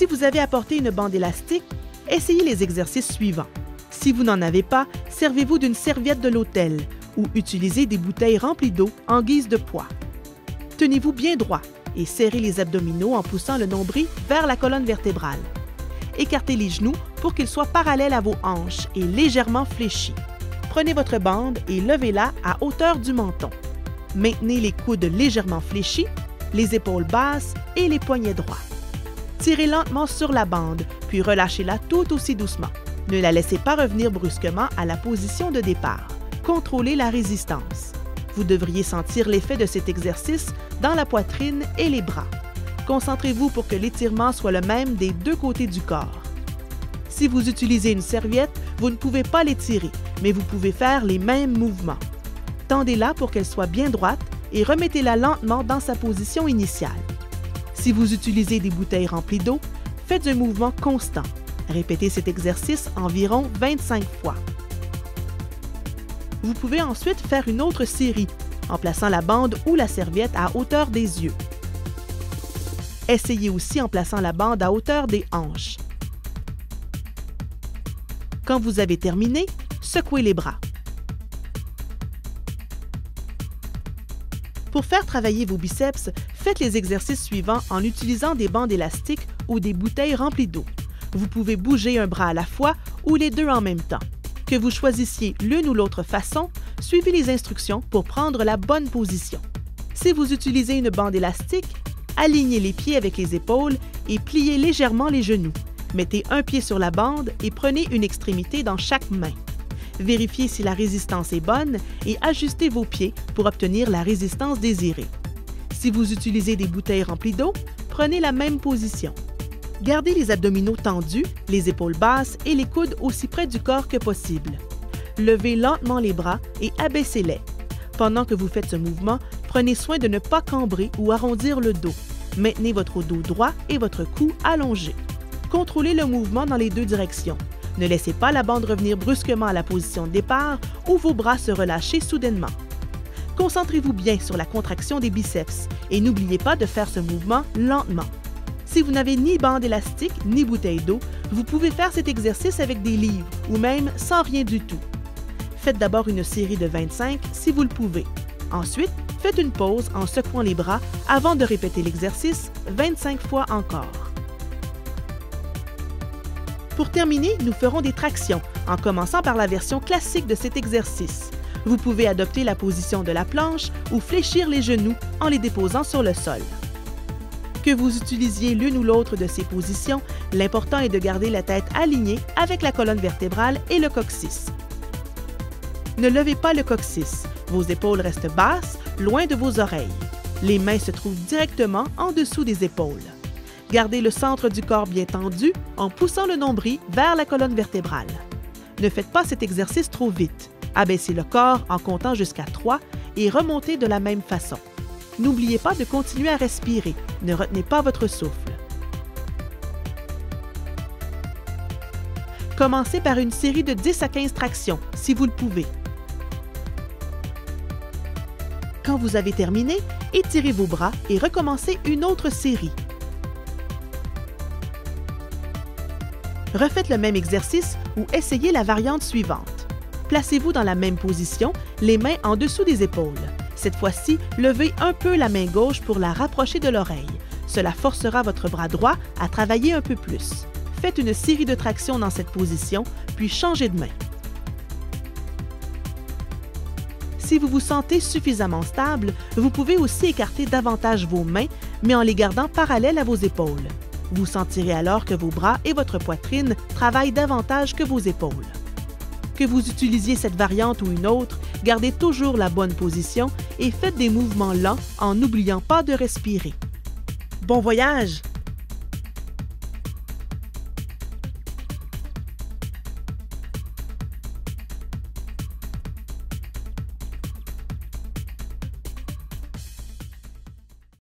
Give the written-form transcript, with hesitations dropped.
Si vous avez apporté une bande élastique, essayez les exercices suivants. Si vous n'en avez pas, servez-vous d'une serviette de l'hôtel ou utilisez des bouteilles remplies d'eau en guise de poids. Tenez-vous bien droit et serrez les abdominaux en poussant le nombril vers la colonne vertébrale. Écartez les genoux pour qu'ils soient parallèles à vos hanches et légèrement fléchis. Prenez votre bande et levez-la à hauteur du menton. Maintenez les coudes légèrement fléchis, les épaules basses et les poignets droits. Tirez lentement sur la bande, puis relâchez-la tout aussi doucement. Ne la laissez pas revenir brusquement à la position de départ. Contrôlez la résistance. Vous devriez sentir l'effet de cet exercice dans la poitrine et les bras. Concentrez-vous pour que l'étirement soit le même des deux côtés du corps. Si vous utilisez une serviette, vous ne pouvez pas l'étirer, mais vous pouvez faire les mêmes mouvements. Tendez-la pour qu'elle soit bien droite et remettez-la lentement dans sa position initiale. Si vous utilisez des bouteilles remplies d'eau, faites un mouvement constant. Répétez cet exercice environ 25 fois. Vous pouvez ensuite faire une autre série en plaçant la bande ou la serviette à hauteur des yeux. Essayez aussi en plaçant la bande à hauteur des hanches. Quand vous avez terminé, secouez les bras. Pour faire travailler vos biceps, faites les exercices suivants en utilisant des bandes élastiques ou des bouteilles remplies d'eau. Vous pouvez bouger un bras à la fois ou les deux en même temps. Que vous choisissiez l'une ou l'autre façon, suivez les instructions pour prendre la bonne position. Si vous utilisez une bande élastique, alignez les pieds avec les épaules et pliez légèrement les genoux. Mettez un pied sur la bande et prenez une extrémité dans chaque main. Vérifiez si la résistance est bonne et ajustez vos pieds pour obtenir la résistance désirée. Si vous utilisez des bouteilles remplies d'eau, prenez la même position. Gardez les abdominaux tendus, les épaules basses et les coudes aussi près du corps que possible. Levez lentement les bras et abaissez-les. Pendant que vous faites ce mouvement, prenez soin de ne pas cambrer ou arrondir le dos. Maintenez votre dos droit et votre cou allongé. Contrôlez le mouvement dans les deux directions. Ne laissez pas la bande revenir brusquement à la position de départ ou vos bras se relâcher soudainement. Concentrez-vous bien sur la contraction des biceps et n'oubliez pas de faire ce mouvement lentement. Si vous n'avez ni bande élastique ni bouteille d'eau, vous pouvez faire cet exercice avec des livres ou même sans rien du tout. Faites d'abord une série de 25 si vous le pouvez. Ensuite, faites une pause en secouant les bras avant de répéter l'exercice 25 fois encore. Pour terminer, nous ferons des tractions en commençant par la version classique de cet exercice. Vous pouvez adopter la position de la planche ou fléchir les genoux en les déposant sur le sol. Que vous utilisiez l'une ou l'autre de ces positions, l'important est de garder la tête alignée avec la colonne vertébrale et le coccyx. Ne levez pas le coccyx. Vos épaules restent basses, loin de vos oreilles. Les mains se trouvent directement en dessous des épaules. Gardez le centre du corps bien tendu en poussant le nombril vers la colonne vertébrale. Ne faites pas cet exercice trop vite. Abaissez le corps en comptant jusqu'à 3 et remontez de la même façon. N'oubliez pas de continuer à respirer. Ne retenez pas votre souffle. Commencez par une série de 10 à 15 tractions, si vous le pouvez. Quand vous avez terminé, étirez vos bras et recommencez une autre série. Refaites le même exercice ou essayez la variante suivante. Placez-vous dans la même position, les mains en dessous des épaules. Cette fois-ci, levez un peu la main gauche pour la rapprocher de l'oreille. Cela forcera votre bras droit à travailler un peu plus. Faites une série de tractions dans cette position, puis changez de main. Si vous vous sentez suffisamment stable, vous pouvez aussi écarter davantage vos mains, mais en les gardant parallèles à vos épaules. Vous sentirez alors que vos bras et votre poitrine travaillent davantage que vos épaules. Que vous utilisiez cette variante ou une autre, gardez toujours la bonne position et faites des mouvements lents en n'oubliant pas de respirer. Bon voyage!